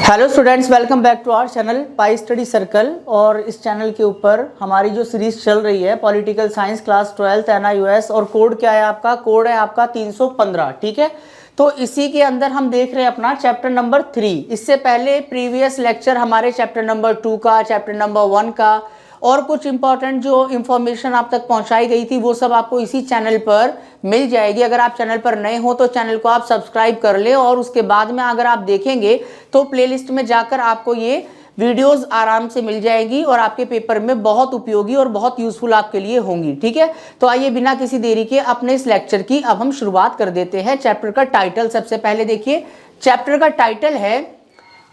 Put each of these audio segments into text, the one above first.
Hello students, welcome back to our channel pi study circle. और इस channel के ऊपर हमारी जो सीरीज चल रही है political science class 12th NIOS, और कोड क्या है आपका? कोड है आपका 315। ठीक है, तो इसी के अंदर हम देख रहे हैं अपना चैप्टर नंबर 3। इससे पहले प्रीवियस लेक्चर हमारे चैप्टर नंबर 2 का, चैप्टर नंबर 1 का और कुछ इंपॉर्टेंट जो इन्फॉर्मेशन आप तक पहुंचाई गई थी वो सब आपको इसी चैनल पर मिल जाएगी। अगर आप चैनल पर नए हो तो चैनल को आप सब्सक्राइब कर ले, और उसके बाद में अगर आप देखेंगे तो प्लेलिस्ट में जाकर आपको ये वीडियोस आराम से मिल जाएगी और आपके पेपर में बहुत उपयोगी और बहुत यूजफुल आपके लिए होंगी। ठीक है, तो आइए बिना किसी देरी के अपने इस लेक्चर की अब हम शुरुआत कर देते हैं। चैप्टर का टाइटल सबसे पहले देखिए। चैप्टर का टाइटल है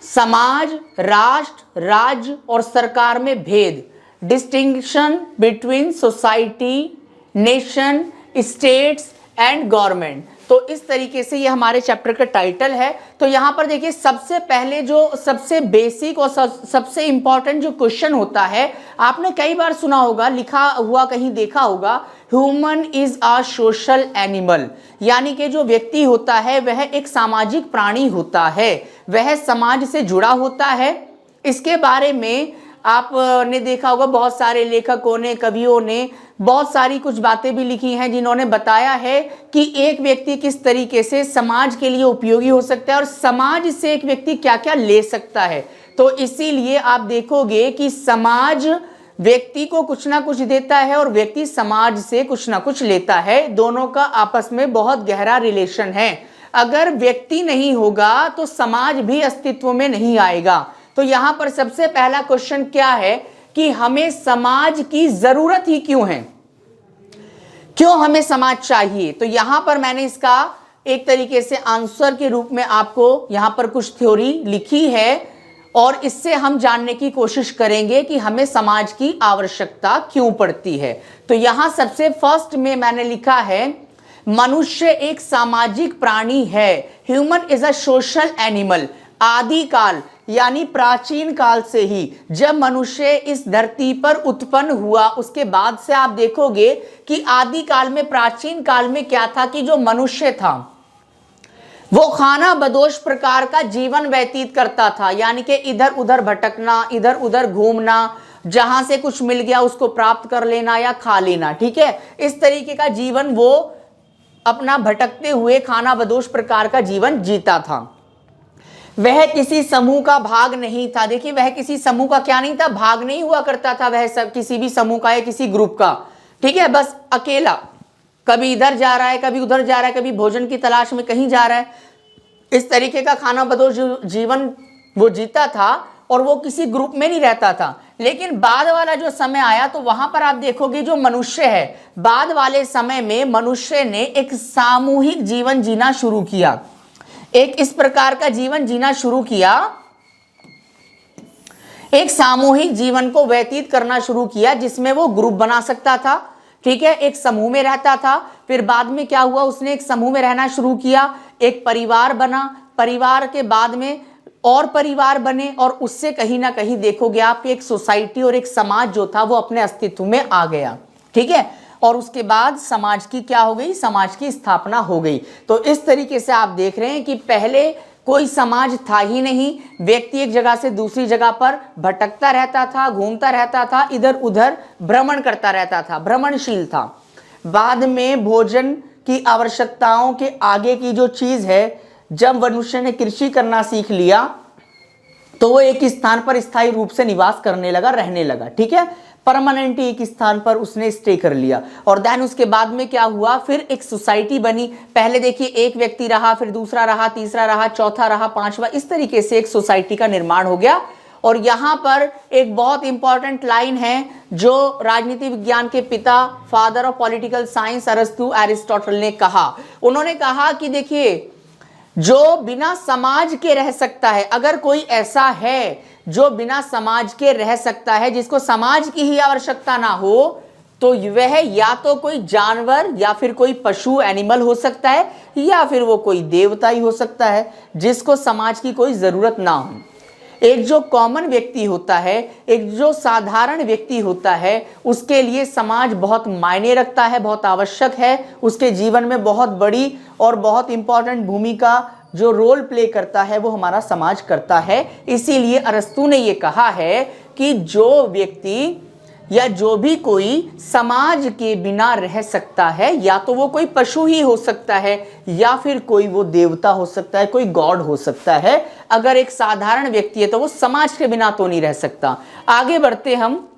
समाज, राष्ट्र, राज्य और सरकार में भेद, distinction between society, nation, states and government. तो इस तरीके से ये हमारे चैप्टर का टाइटल है। तो यहां पर देखिए, सबसे पहले जो सबसे बेसिक और सबसे इंपॉर्टेंट जो क्वेश्चन होता है, आपने कई बार सुना होगा, लिखा हुआ कहीं देखा होगा, human is a social animal. यानी कि जो व्यक्ति होता है वह एक सामाजिक प्राणी होता है, वह समाज से जुड़ा होता है। इसके बारे में आपने देखा होगा, बहुत सारे लेखकों ने, कवियों ने बहुत सारी कुछ बातें भी लिखी हैं जिन्होंने बताया है कि एक व्यक्ति किस तरीके से समाज के लिए उपयोगी हो सकता है और समाज से एक व्यक्ति क्या क्या ले सकता है। तो इसीलिए आप देखोगे कि समाज व्यक्ति को कुछ ना कुछ देता है और व्यक्ति समाज से कुछ ना कुछ लेता है। दोनों का आपस में बहुत गहरा रिलेशन है। अगर व्यक्ति नहीं होगा तो समाज भी अस्तित्व में नहीं आएगा। तो यहां पर सबसे पहला क्वेश्चन क्या है कि हमें समाज की जरूरत ही क्यों है, क्यों हमें समाज चाहिए। तो यहां पर मैंने इसका एक तरीके से आंसर के रूप में आपको यहां पर कुछ थ्योरी लिखी है और इससे हम जानने की कोशिश करेंगे कि हमें समाज की आवश्यकता क्यों पड़ती है। तो यहां सबसे फर्स्ट में मैंने लिखा है, मनुष्य एक सामाजिक प्राणी है। Human is a social animal. आदिकाल यानी प्राचीन काल से ही जब मनुष्य इस धरती पर उत्पन्न हुआ, उसके बाद से आप देखोगे कि आदिकाल में, प्राचीन काल में क्या था कि जो मनुष्य था वो खाना बदोश प्रकार का जीवन व्यतीत करता था। यानी कि इधर उधर भटकना, इधर उधर घूमना, जहां से कुछ मिल गया उसको प्राप्त कर लेना या खा लेना। ठीक है, इस तरीके का जीवन वो अपना भटकते हुए खाना बदोश प्रकार का जीवन जीता था। वह किसी समूह का भाग नहीं था। देखिए, वह किसी समूह का क्या नहीं था, भाग नहीं हुआ करता था वह सब किसी भी समूह का या किसी ग्रुप का। ठीक है, बस अकेला, कभी इधर जा रहा है, कभी उधर जा रहा है, कभी भोजन की तलाश में कहीं जा रहा है। इस तरीके का खाना बदोश जीवन वो जीता था और वो किसी ग्रुप में नहीं रहता था। लेकिन बाद वाला जो समय आया तो वहां पर आप देखोगे जो मनुष्य है, बाद वाले समय में मनुष्य ने एक सामूहिक जीवन जीना शुरू किया, एक इस प्रकार का जीवन जीना शुरू किया, एक सामूहिक जीवन को व्यतीत करना शुरू किया जिसमें वो ग्रुप बना सकता था। ठीक है, एक समूह में रहता था। फिर बाद में क्या हुआ, उसने एक समूह में रहना शुरू किया, एक परिवार बना, परिवार के बाद में और परिवार बने और उससे कहीं ना कहीं देखोगे आप एक सोसाइटी और एक समाज जो था वो अपने अस्तित्व में आ गया। ठीक है, और उसके बाद समाज की क्या हो गई, समाज की स्थापना हो गई। तो इस तरीके से आप देख रहे हैं कि पहले कोई समाज था ही नहीं, व्यक्ति एक जगह से दूसरी जगह पर भटकता रहता था, घूमता रहता था, इधर उधर भ्रमण करता रहता था, भ्रमणशील था। बाद में भोजन की आवश्यकताओं के आगे की जो चीज है, जब मनुष्य ने कृषि करना सीख लिया तो वो एक स्थान पर स्थायी रूप से निवास करने लगा, रहने लगा। ठीक है, परमानेंट एक स्थान पर उसने स्टे कर लिया। और देन उसके बाद में क्या हुआ, फिर एक सोसाइटी बनी। पहले देखिए एक व्यक्ति रहा, फिर दूसरा रहा, तीसरा रहा, चौथा रहा, पांचवा, इस तरीके से एक सोसाइटी का निर्माण हो गया। और यहां पर एक बहुत इंपॉर्टेंट लाइन है जो राजनीति विज्ञान के पिता, फादर ऑफ पॉलिटिकल साइंस, अरस्तु, एरिस्टोटल ने कहा। उन्होंने कहा कि देखिए, जो बिना समाज के रह सकता है, अगर कोई ऐसा है जो बिना समाज के रह सकता है, जिसको समाज की ही आवश्यकता ना हो, तो वह या तो कोई जानवर या फिर कोई पशु एनिमल हो सकता है, या फिर वो कोई देवता ही हो सकता है जिसको समाज की कोई जरूरत ना हो। एक जो कॉमन व्यक्ति होता है, एक जो साधारण व्यक्ति होता है, उसके लिए समाज बहुत मायने रखता है, बहुत आवश्यक है, उसके जीवन में बहुत बड़ी और बहुत इंपॉर्टेंट भूमिका जो रोल प्ले करता है वो हमारा समाज करता है। इसीलिए अरस्तु ने ये कहा है कि जो व्यक्ति या जो भी कोई समाज के बिना रह सकता है, या तो वो कोई पशु ही हो सकता है या फिर कोई वो देवता हो सकता है, कोई गॉड हो सकता है। अगर एक साधारण व्यक्ति है तो वो समाज के बिना तो नहीं रह सकता। आगे बढ़ते हम।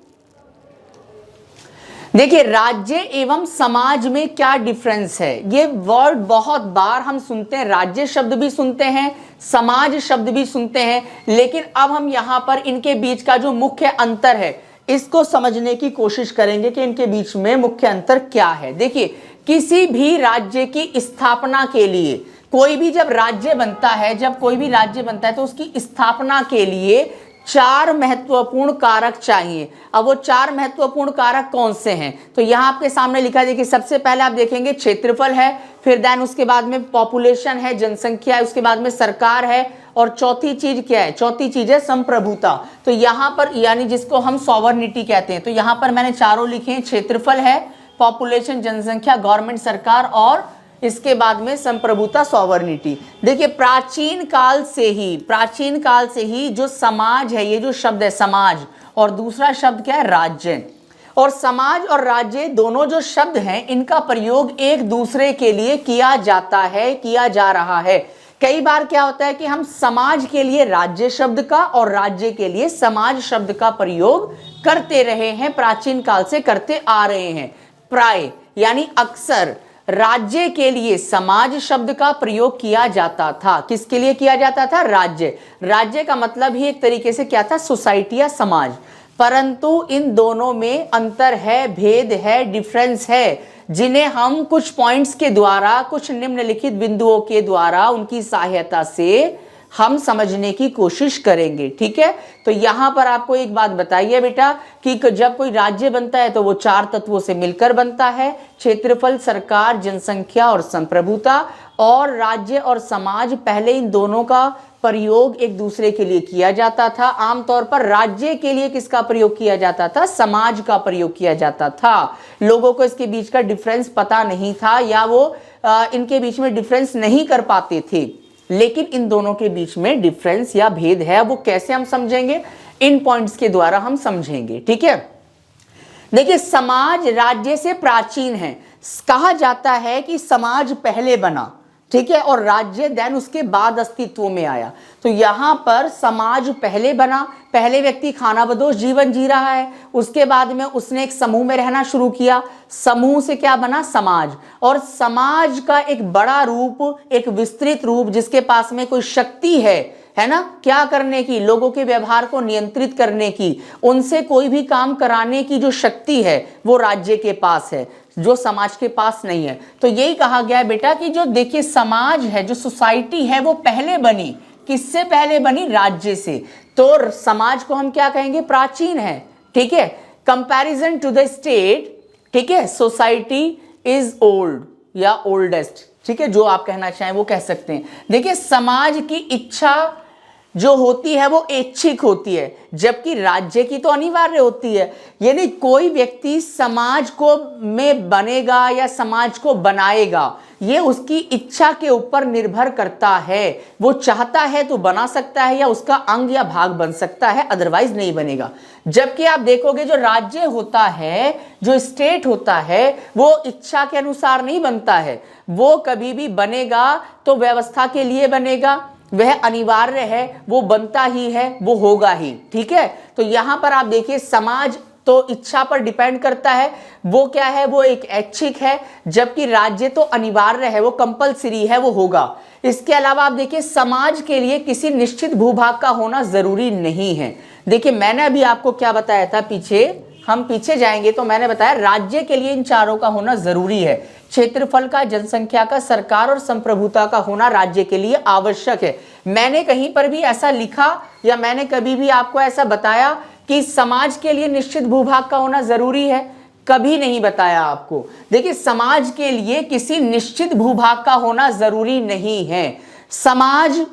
देखिए, राज्य एवं समाज में क्या डिफरेंस है, ये वर्ड बहुत बार हम सुनते हैं, राज्य शब्द भी सुनते हैं, समाज शब्द भी सुनते हैं, लेकिन अब हम यहां पर इनके बीच का जो मुख्य अंतर है इसको समझने की कोशिश करेंगे कि इनके बीच में मुख्य अंतर क्या है। देखिए, किसी भी राज्य की स्थापना के लिए, कोई भी जब राज्य बनता है, जब कोई भी राज्य बनता है तो उसकी स्थापना के लिए 4 महत्वपूर्ण कारक चाहिए। अब वो 4 महत्वपूर्ण कारक कौन से हैं, तो यहां आपके सामने लिखा है। देखिए, सबसे पहले आप देखेंगे क्षेत्रफल है, फिर देन उसके बाद में पॉपुलेशन है, जनसंख्या है, उसके बाद में सरकार है, और चौथी चीज क्या है, चौथी चीज है संप्रभुता। तो यहां पर यानी जिसको हम सॉवरनिटी कहते हैं, तो यहां पर मैंने चारों लिखे हैं, क्षेत्रफल है, पॉपुलेशन जनसंख्या, गवर्नमेंट सरकार, और इसके बाद में संप्रभुता सॉवरनिटी। देखिए, प्राचीन काल से ही जो समाज है, ये जो शब्द है समाज, और दूसरा शब्द क्या है, राज्य। और समाज और राज्य दोनों जो शब्द हैं इनका प्रयोग एक दूसरे के लिए किया जाता है, किया जा रहा है। कई बार क्या होता है कि हम समाज के लिए राज्य शब्द का और राज्य के लिए समाज शब्द का प्रयोग करते रहे हैं, प्राचीन काल से करते आ रहे हैं। प्राय यानी अक्सर राज्य के लिए समाज शब्द का प्रयोग किया जाता था। किसके लिए किया जाता था, राज्य। राज्य का मतलब ही एक तरीके से क्या था, सोसाइटी या समाज। परंतु इन दोनों में अंतर है, भेद है, डिफरेंस है, जिन्हें हम कुछ पॉइंट्स के द्वारा, कुछ निम्नलिखित बिंदुओं के द्वारा, उनकी सहायता से हम समझने की कोशिश करेंगे। ठीक है, तो यहां पर आपको एक बात बताइए बेटा कि जब कोई राज्य बनता है तो वो 4 तत्वों से मिलकर बनता है, क्षेत्रफल, सरकार, जनसंख्या और संप्रभुता। और राज्य और समाज, पहले इन दोनों का प्रयोग एक दूसरे के लिए किया जाता था। आमतौर पर राज्य के लिए किसका प्रयोग किया जाता था, समाज का प्रयोग किया जाता था। लोगों को इसके बीच का डिफरेंस पता नहीं था, या वो इनके बीच में डिफरेंस नहीं कर पाते थे, लेकिन इन दोनों के बीच में डिफरेंस या भेद है। वो कैसे हम समझेंगे, इन पॉइंट्स के द्वारा हम समझेंगे। ठीक है, देखिए, समाज राज्य से प्राचीन है। कहा जाता है कि समाज पहले बना, ठीक है, और राज्य देन उसके बाद अस्तित्व में आया। तो यहां पर समाज पहले बना, पहले व्यक्ति खानाबदोश जीवन जी रहा है, उसके बाद में उसने एक समूह में रहना शुरू किया, समूह से क्या बना, समाज। और समाज का एक बड़ा रूप, एक विस्तृत रूप, जिसके पास में कोई शक्ति है ना, क्या करने की, लोगों के व्यवहार को नियंत्रित करने की, उनसे कोई भी काम कराने की जो शक्ति है वो राज्य के पास है, जो समाज के पास नहीं है। तो यही कहा गया है बेटा कि जो देखिए समाज है, जो सोसाइटी है, वो पहले बनी, किससे पहले बनी, राज्य से। तो समाज को हम क्या कहेंगे, प्राचीन है। ठीक है, कंपैरिजन टू द स्टेट, ठीक है, सोसाइटी इज ओल्ड या ओल्डेस्ट। ठीक है, जो आप कहना चाहें वो कह सकते हैं। देखिए, समाज की इच्छा जो होती है वो ऐच्छिक होती है, जबकि राज्य की तो अनिवार्य होती है। यानी कोई व्यक्ति समाज को में बनेगा या समाज को बनाएगा, ये उसकी इच्छा के ऊपर निर्भर करता है। वो चाहता है तो बना सकता है या उसका अंग या भाग बन सकता है, अदरवाइज नहीं बनेगा। जबकि आप देखोगे जो राज्य होता है, जो स्टेट होता है, वो इच्छा के अनुसार नहीं बनता है। वो कभी भी बनेगा तो व्यवस्था के लिए बनेगा, वह अनिवार्य है, वो बनता ही है, वो होगा ही। ठीक है, तो यहां पर आप देखिए समाज तो इच्छा पर डिपेंड करता है, वो क्या है, वो एक ऐच्छिक है, जबकि राज्य तो अनिवार्य है, वो कंपलसरी है, वो होगा। इसके अलावा आप देखिए समाज के लिए किसी निश्चित भूभाग का होना जरूरी नहीं है। देखिए, मैंने अभी आपको क्या बताया था, हम पीछे जाएंगे तो मैंने बताया राज्य के लिए इन चारों का होना जरूरी है। क्षेत्रफल का, जनसंख्या का, सरकार और संप्रभुता का होना राज्य के लिए आवश्यक है। मैंने कहीं पर भी ऐसा लिखा या मैंने कभी भी आपको ऐसा बताया कि समाज के लिए निश्चित भूभाग का होना जरूरी है? कभी नहीं बताया आपको। देखिए, समाज के लिए किसी निश्चित भूभाग का होना जरूरी नहीं है। समाज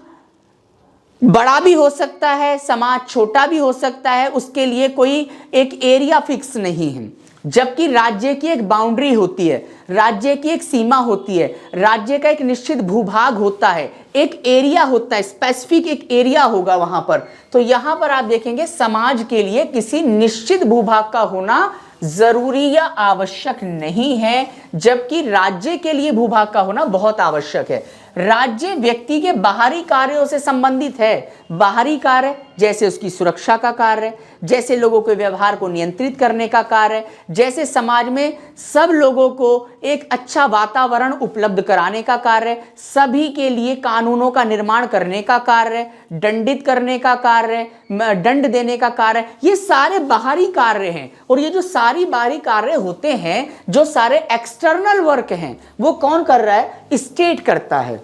बड़ा भी हो सकता है, समाज छोटा भी हो सकता है, उसके लिए कोई एक एरिया फिक्स नहीं है। जबकि राज्य की एक बाउंड्री होती है, राज्य की एक सीमा होती है, राज्य का एक निश्चित भूभाग होता है, एक एरिया होता है, स्पेसिफिक एक एरिया होगा वहां पर। तो यहां पर आप देखेंगे समाज के लिए किसी निश्चित भूभाग का होना जरूरी या आवश्यक नहीं है, जबकि राज्य के लिए भूभाग का होना बहुत आवश्यक है। राज्य व्यक्ति के बाहरी कार्यों से संबंधित है। बाहरी कार्य जैसे उसकी सुरक्षा का कार्य, जैसे लोगों के व्यवहार को नियंत्रित करने का कार्य, जैसे समाज में सब लोगों को एक अच्छा वातावरण उपलब्ध कराने का कार्य, सभी के लिए कानूनों का निर्माण करने का कार्य, दंडित करने का कार्य, दंड देने का कार्य, ये सारे बाहरी कार्य हैं। और ये जो सारी बाहरी कार्य होते हैं, जो सारे एक्सटर्नल वर्क हैं, वो कौन कर रहा है? स्टेट करता है।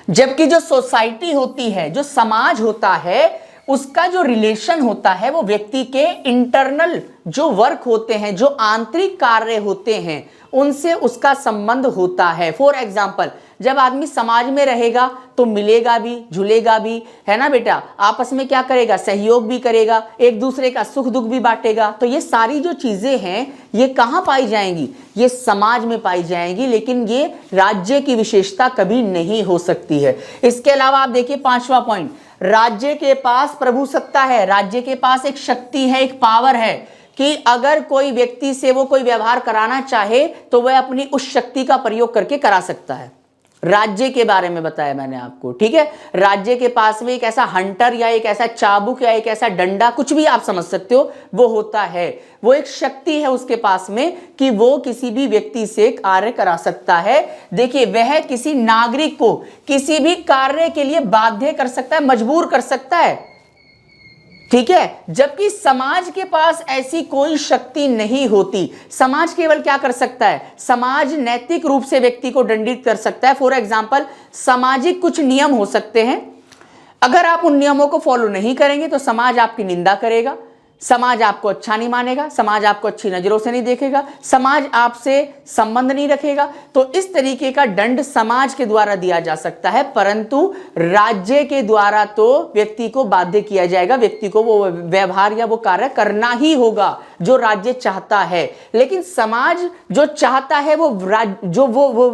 जबकि जो सोसाइटी होती है, जो समाज होता है, उसका जो रिलेशन होता है वो व्यक्ति के इंटरनल जो वर्क होते हैं, जो आंतरिक कार्य होते हैं, उनसे उसका संबंध होता है। फॉर एग्जाम्पल, जब आदमी समाज में रहेगा तो मिलेगा भी, झूलेगा भी, है ना बेटा, आपस में क्या करेगा? सहयोग भी करेगा, एक दूसरे का सुख दुख भी बांटेगा। तो ये सारी जो चीजें हैं, ये कहाँ पाई जाएंगी? ये समाज में पाई जाएंगी, लेकिन ये राज्य की विशेषता कभी नहीं हो सकती है। इसके अलावा आप देखिए 5वां पॉइंट, राज्य के पास प्रभुसत्ता है, राज्य के पास एक शक्ति है, एक पावर है कि अगर कोई व्यक्ति से वो कोई व्यवहार कराना चाहे तो वह अपनी उस शक्ति का प्रयोग करके करा सकता है। राज्य के बारे में बताया मैंने आपको, ठीक है। राज्य के पास में एक ऐसा हंटर या एक ऐसा चाबुक या एक ऐसा डंडा, कुछ भी आप समझ सकते हो, वो होता है। वो एक शक्ति है उसके पास में कि वो किसी भी व्यक्ति से कार्य करा सकता है। देखिए, वह किसी नागरिक को किसी भी कार्य के लिए बाध्य कर सकता है, मजबूर कर सकता है, ठीक है। जबकि समाज के पास ऐसी कोई शक्ति नहीं होती। समाज केवल क्या कर सकता है? समाज नैतिक रूप से व्यक्ति को दंडित कर सकता है। फॉर एग्जाम्पल, सामाजिक कुछ नियम हो सकते हैं, अगर आप उन नियमों को फॉलो नहीं करेंगे तो समाज आपकी निंदा करेगा, समाज आपको अच्छा नहीं मानेगा, समाज आपको अच्छी नजरों से नहीं देखेगा, समाज आपसे संबंध नहीं रखेगा। तो इस तरीके का दंड समाज के द्वारा दिया जा सकता है, परंतु राज्य के द्वारा तो व्यक्ति को बाध्य किया जाएगा, व्यक्ति को वो व्यवहार या वो कार्य करना ही होगा जो राज्य चाहता है। लेकिन समाज जो चाहता है वो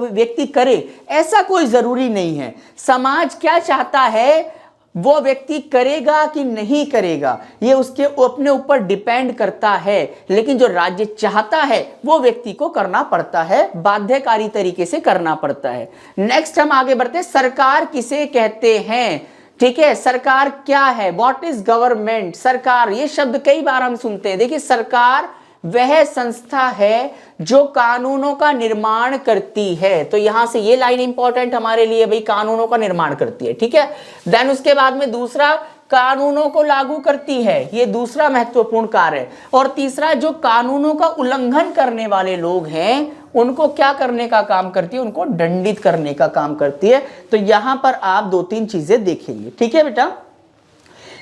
व्यक्ति करे, ऐसा कोई जरूरी नहीं है। समाज क्या चाहता है वो व्यक्ति करेगा कि नहीं करेगा, ये उसके अपने ऊपर डिपेंड करता है। लेकिन जो राज्य चाहता है वो व्यक्ति को करना पड़ता है, बाध्यकारी तरीके से करना पड़ता है। नेक्स्ट हम आगे बढ़ते हैं, सरकार किसे कहते हैं? ठीक है, सरकार क्या है? What is government? सरकार, ये शब्द कई बार हम सुनते हैं। देखिए, सरकार वह संस्था है जो कानूनों का निर्माण करती है। तो यहां से ये लाइन इंपॉर्टेंट हमारे लिए, भाई कानूनों का निर्माण करती है, ठीक है। देन उसके बाद में दूसरा, कानूनों को लागू करती है, ये दूसरा महत्वपूर्ण कार्य है। और तीसरा, जो कानूनों का उल्लंघन करने वाले लोग हैं उनको क्या करने का काम करती है? उनको दंडित करने का काम करती है। तो यहां पर आप 2-3 चीजें देखेंगे, ठीक है बेटा।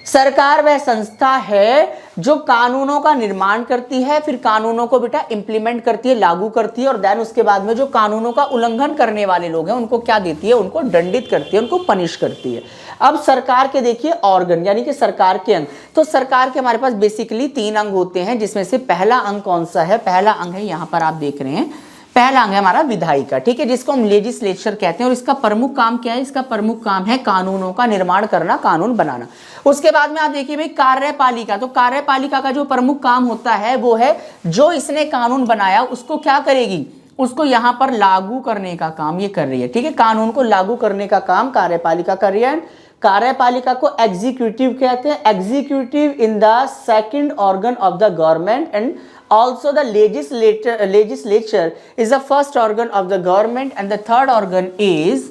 सरकार वह संस्था है जो कानूनों का निर्माण करती है, फिर कानूनों को बेटा इंप्लीमेंट करती है, लागू करती है, और देन उसके बाद में जो कानूनों का उल्लंघन करने वाले लोग हैं उनको क्या देती है? उनको दंडित करती है, उनको पनिश करती है। अब सरकार के देखिए ऑर्गन, यानी कि सरकार के अंग। तो सरकार के हमारे पास बेसिकली 3 अंग होते हैं, जिसमें से पहला अंग कौन सा है? पहला अंग है, यहां पर आप देख रहे हैं, पहला अंग है हमारा विधायिका, ठीक है, जिसको हम लेजिस्लेचर कहते हैं। और इसका प्रमुख काम क्या है? इसका प्रमुख काम है कानूनों का निर्माण करना, कानून बनाना। उसके बाद में आप देखिए भाई कार्यपालिका। तो कार्यपालिका का जो प्रमुख काम होता है वो है जो इसने कानून बनाया उसको क्या करेगी? उसको यहाँ पर लागू करने का काम ये कर रही है, ठीक है। कानून को लागू करने का काम कार्यपालिका कर रही है। कार्यपालिका को एग्जीक्यूटिव कहते हैं। Executive in the second organ of the government, and also the legislature is the first organ of the government, and the third organ is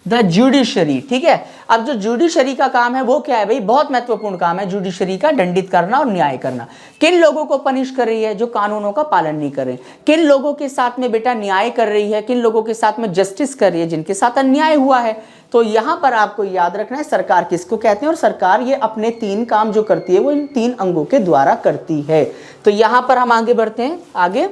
the judiciary, ठीक है। अब जो जुडिशरी का काम है वो क्या है भाई? बहुत महत्वपूर्ण काम है जुडिशरी का, दंडित करना और न्याय करना। किन लोगों को पनिश कर रही है? जो कानूनों का पालन नहीं कर रहे। किन लोगों के साथ में बेटा न्याय कर रही है? किन लोगों के साथ में जस्टिस कर रही है? जिनके साथ अन्याय हुआ है। तो यहां पर आपको याद रखना है सरकार किसको कहते हैं, और सरकार ये अपने 3 काम जो करती है वो इन 3 अंगों के द्वारा करती है। तो यहां पर हम आगे बढ़ते हैं। आगे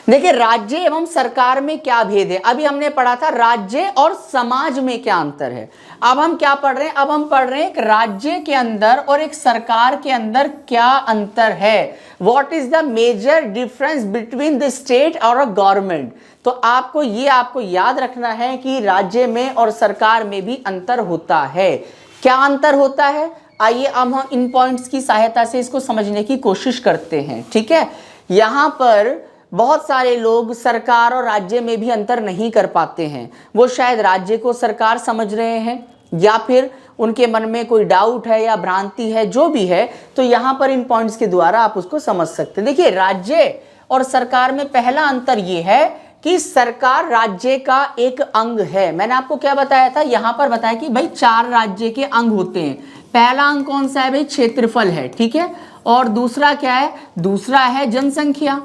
देखिए राज्य एवं सरकार में क्या भेद है, अभी हमने पढ़ा था राज्य और समाज में क्या अंतर है। अब हम क्या पढ़ रहे हैं, अब हम पढ़ रहे हैं एक राज्य के अंदर और एक सरकार के अंदर क्या अंतर है। What is the major difference between the state और अ गवर्नमेंट। तो आपको याद रखना है कि राज्य में और सरकार में भी अंतर होता है। क्या अंतर होता है, आइए अब हम इन पॉइंट्स की सहायता से इसको समझने की कोशिश करते हैं। ठीक है, यहां पर बहुत सारे लोग सरकार और राज्य में भी अंतर नहीं कर पाते हैं। वो शायद राज्य को सरकार समझ रहे हैं या फिर उनके मन में कोई डाउट है या भ्रांति है, जो भी है, तो यहाँ पर इन पॉइंट्स के द्वारा आप उसको समझ सकते हैं। देखिए राज्य और सरकार में पहला अंतर ये है कि सरकार राज्य का एक अंग है। मैंने आपको क्या बताया था, यहाँ पर बताया कि भाई 4 राज्य के अंग होते हैं। पहला अंग कौन सा है भाई, क्षेत्रफल है। ठीक है, और दूसरा क्या है, दूसरा है जनसंख्या,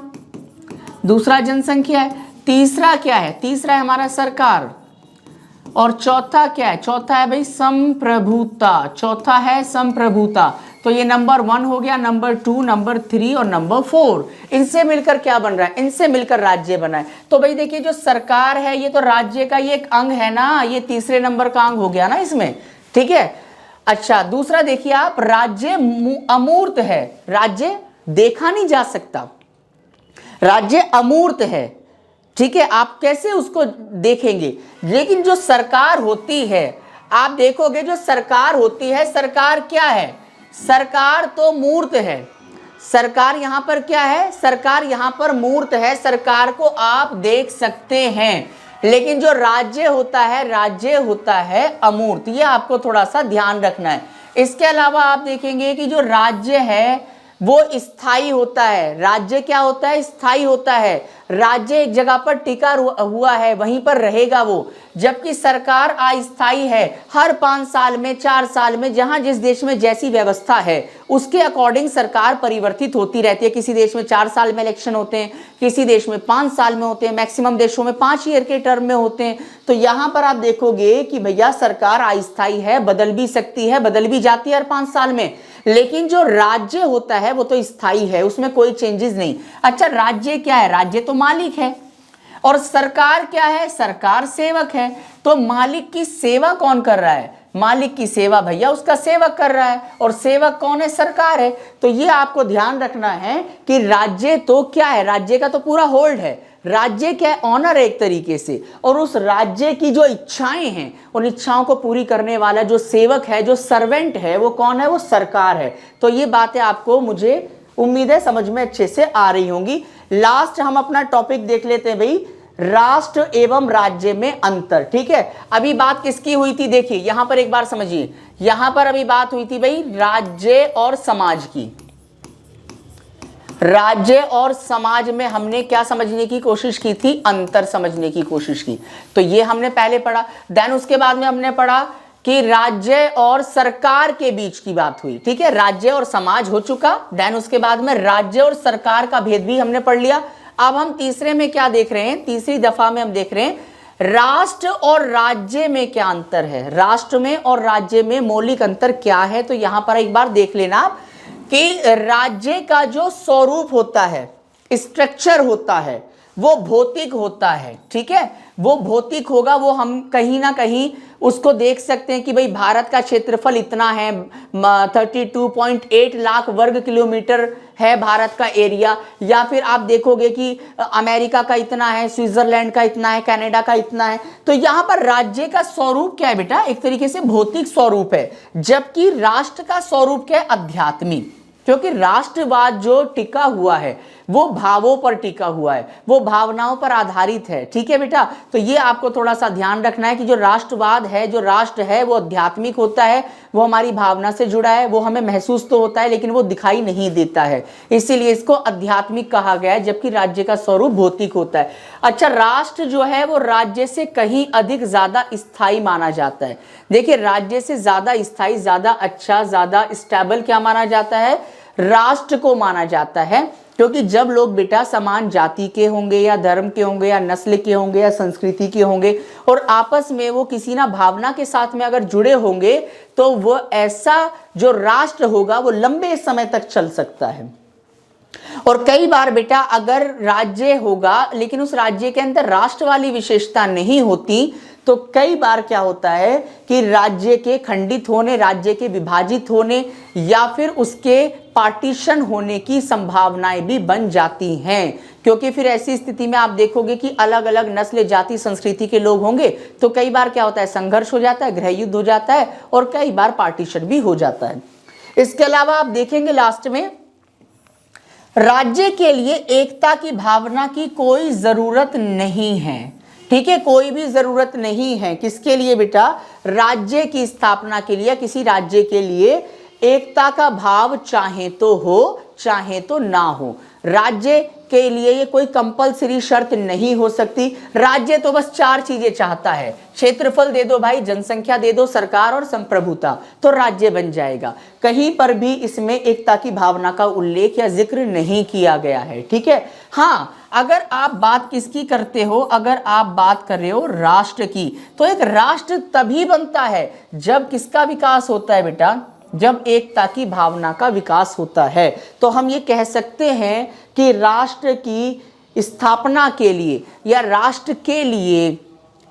दूसरा जनसंख्या है। तीसरा क्या है, तीसरा है हमारा सरकार। और चौथा क्या है, चौथा है भाई संप्रभुता, चौथा है संप्रभुता। तो ये नंबर 1 हो गया, नंबर 2, नंबर 3 और नंबर 4। इनसे मिलकर क्या बन रहा है, इनसे मिलकर राज्य बना है। तो भाई देखिए जो सरकार है ये तो राज्य का ये एक अंग है ना, ये तीसरे नंबर का अंग हो गया ना इसमें। ठीक है, अच्छा दूसरा देखिए आप, राज्य अमूर्त है, राज्य देखा नहीं जा सकता, राज्य अमूर्त है। ठीक है, आप कैसे उसको देखेंगे। लेकिन जो सरकार होती है, आप देखोगे जो सरकार होती है, सरकार क्या है, सरकार तो मूर्त है। सरकार यहां पर क्या है, सरकार यहां पर मूर्त है, सरकार को आप देख सकते हैं। लेकिन जो राज्य होता है, राज्य होता है अमूर्त। ये आपको थोड़ा सा ध्यान रखना है। इसके अलावा आप देखेंगे कि जो राज्य है वो स्थायी होता है। राज्य क्या होता है, स्थायी होता है। राज्य एक जगह पर टिका हुआ है, वहीं पर रहेगा वो। जबकि सरकार अस्थायी है, हर 5 साल में, 4 साल में, जहां जिस देश में जैसी व्यवस्था है उसके अकॉर्डिंग सरकार परिवर्तित होती रहती है। किसी देश में 4 साल में इलेक्शन होते हैं, किसी देश में 5 साल में होते हैं, मैक्सिमम देशों में 5 ईयर के टर्म में होते हैं। तो यहां पर आप देखोगे कि भैया सरकार अस्थायी है, बदल भी सकती है, बदल भी जाती है हर 5 साल में। लेकिन जो राज्य होता है वो तो स्थायी है, उसमें कोई चेंजेस नहीं। अच्छा राज्य क्या है, राज्य तो मालिक है। और सरकार क्या है, सरकार सेवक है। तो मालिक की सेवा कौन कर रहा है, मालिक की सेवा भैया उसका सेवक कर रहा है। और सेवक कौन है, सरकार है। तो ये आपको ध्यान रखना है कि राज्य तो क्या है, राज्य का तो पूरा होल्ड है। राज्य क्या है, ऑनर है एक तरीके से। और उस राज्य की जो इच्छाएं हैं, उन इच्छाओं को पूरी करने वाला जो सेवक है, जो सर्वेंट है, वो कौन है, वो सरकार है। तो ये बातें आपको, मुझे उम्मीद है समझ में अच्छे से आ रही होंगी। लास्ट हम अपना टॉपिक देख लेते हैं भाई, राष्ट्र एवं राज्य में अंतर। ठीक है, अभी बात किसकी हुई थी, देखिए यहां पर एक बार समझिए। यहां पर अभी बात हुई थी भाई राज्य और समाज की। राज्य और समाज में हमने क्या समझने की कोशिश की थी, अंतर समझने की कोशिश की। तो ये हमने पहले पढ़ा। देन उसके बाद में हमने पढ़ा कि राज्य और सरकार के बीच की बात हुई। ठीक है, राज्य और समाज हो चुका। देन उसके बाद में राज्य और सरकार का भेद भी हमने पढ़ लिया। अब हम तीसरे में क्या देख रहे हैं, तीसरी दफा में हम देख रहे हैं राष्ट्र और राज्य में क्या अंतर है, राष्ट्र में और राज्य में मौलिक अंतर क्या है। तो यहां पर एक बार देख लेना आप कि राज्य का जो स्वरूप होता है, स्ट्रक्चर होता है, वो भौतिक होता है। ठीक है, वो भौतिक होगा, वो हम कहीं ना कहीं उसको देख सकते हैं कि भाई भारत का क्षेत्रफल इतना है, 32.8 लाख वर्ग किलोमीटर है भारत का एरिया। या फिर आप देखोगे कि अमेरिका का इतना है, स्विट्जरलैंड का इतना है, कनाडा का इतना है। तो यहां पर राज्य का स्वरूप क्या है बेटा, एक तरीके से भौतिक स्वरूप है। जबकि राष्ट्र का स्वरूप क्या है, आध्यात्मिक। क्योंकि राष्ट्रवाद जो टिका हुआ है वो भावों पर टिका हुआ है, वो भावनाओं पर आधारित है। ठीक है बेटा, तो ये आपको थोड़ा सा ध्यान रखना है कि जो राष्ट्रवाद है, जो राष्ट्र है, वो आध्यात्मिक होता है, वो हमारी भावना से जुड़ा है, वो हमें महसूस तो होता है लेकिन वो दिखाई नहीं देता है, इसीलिए इसको आध्यात्मिक कहा गया है। जबकि राज्य का स्वरूप भौतिक होता है। अच्छा, राष्ट्र जो है वो राज्य से कहीं अधिक ज्यादा स्थायी माना जाता है। देखिए राज्य से ज्यादा स्थायी, ज्यादा अच्छा, ज्यादा स्टेबल क्या माना जाता है, राष्ट्र को माना जाता है। क्योंकि जब लोग बेटा समान जाति के होंगे या धर्म के होंगे या नस्ल के होंगे या संस्कृति के होंगे और आपस में वो किसी ना भावना के साथ में अगर जुड़े होंगे, तो वो ऐसा जो राष्ट्र होगा वो लंबे समय तक चल सकता है। और कई बार बेटा अगर राज्य होगा लेकिन उस राज्य के अंदर राष्ट्र वाली विशेषता नहीं होती, तो कई बार क्या होता है कि राज्य के खंडित होने, राज्य के विभाजित होने या फिर उसके पार्टीशन होने की संभावनाएं भी बन जाती हैं। क्योंकि फिर ऐसी स्थिति में आप देखोगे कि अलग अलग नस्ल, जाति, संस्कृति के लोग होंगे, तो कई बार क्या होता है, संघर्ष हो जाता है, गृह युद्ध हो जाता है और कई बार पार्टीशन भी हो जाता है। इसके अलावा आप देखेंगे लास्ट में, राज्य के लिए एकता की भावना की कोई जरूरत नहीं है। ठीक है, कोई भी जरूरत नहीं है। किसके लिए बेटा? राज्य की स्थापना के लिए, किसी राज्य के लिए एकता का भाव चाहे तो हो चाहे तो ना हो। राज्य के लिए ये कोई कंपलसरी शर्त नहीं हो सकती। राज्य तो बस 4 चीजें चाहता है, क्षेत्रफल दे दो भाई, जनसंख्या दे दो, सरकार और संप्रभुता, तो राज्य बन जाएगा। कहीं पर भी इसमें एकता की भावना का उल्लेख या जिक्र नहीं किया गया है। ठीक है, हाँ, अगर आप बात किसकी करते हो, अगर आप बात कर रहे हो राष्ट्र की, तो एक राष्ट्र तभी बनता है जब किसका विकास होता है बेटा? जब एकता की भावना का विकास होता है। तो हम ये कह सकते हैं कि राष्ट्र की स्थापना के लिए या राष्ट्र के लिए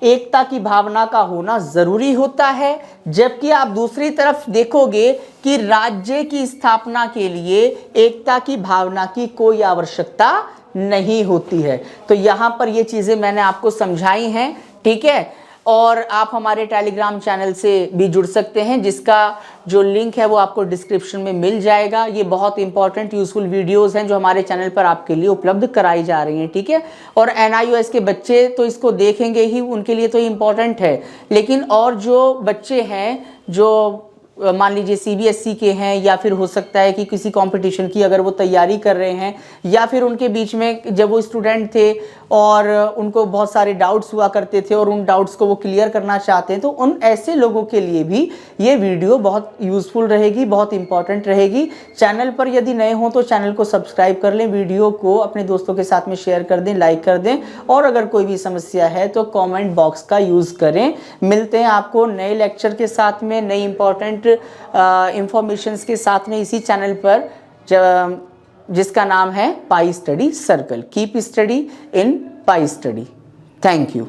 एकता की भावना का होना जरूरी होता है। जबकि आप दूसरी तरफ देखोगे कि राज्य की स्थापना के लिए एकता की भावना की कोई आवश्यकता नहीं होती है। तो यहाँ पर ये चीजें मैंने आपको समझाई हैं। ठीक है, और आप हमारे टेलीग्राम चैनल से भी जुड़ सकते हैं, जिसका जो लिंक है वो आपको डिस्क्रिप्शन में मिल जाएगा। ये बहुत इंपॉर्टेंट यूजफुल वीडियोस हैं जो हमारे चैनल पर आपके लिए उपलब्ध कराई जा रही हैं। ठीक है, और NIOS के बच्चे तो इसको देखेंगे ही, उनके लिए तो इम्पॉर्टेंट है, लेकिन और जो बच्चे हैं जो मान लीजिए CBSE के हैं, या फिर हो सकता है कि किसी कंपटीशन की अगर वो तैयारी कर रहे हैं, या फिर उनके बीच में जब वो स्टूडेंट थे और उनको बहुत सारे डाउट्स हुआ करते थे और उन डाउट्स को वो क्लियर करना चाहते हैं, तो उन ऐसे लोगों के लिए भी ये वीडियो बहुत यूज़फुल रहेगी, बहुत इंपॉर्टेंट रहेगी। चैनल पर यदि नए हों तो चैनल को सब्सक्राइब कर लें, वीडियो को अपने दोस्तों के साथ में शेयर कर दें, लाइक कर दें, और अगर कोई भी समस्या है तो कॉमेंट बॉक्स का यूज़ करें। मिलते हैं आपको नए लेक्चर के साथ में, नई इंपॉर्टेंट इंफॉर्मेशंस के साथ में इसी चैनल पर, जिसका नाम है Pi study Circle. Keep studying Pi Study. Thank you.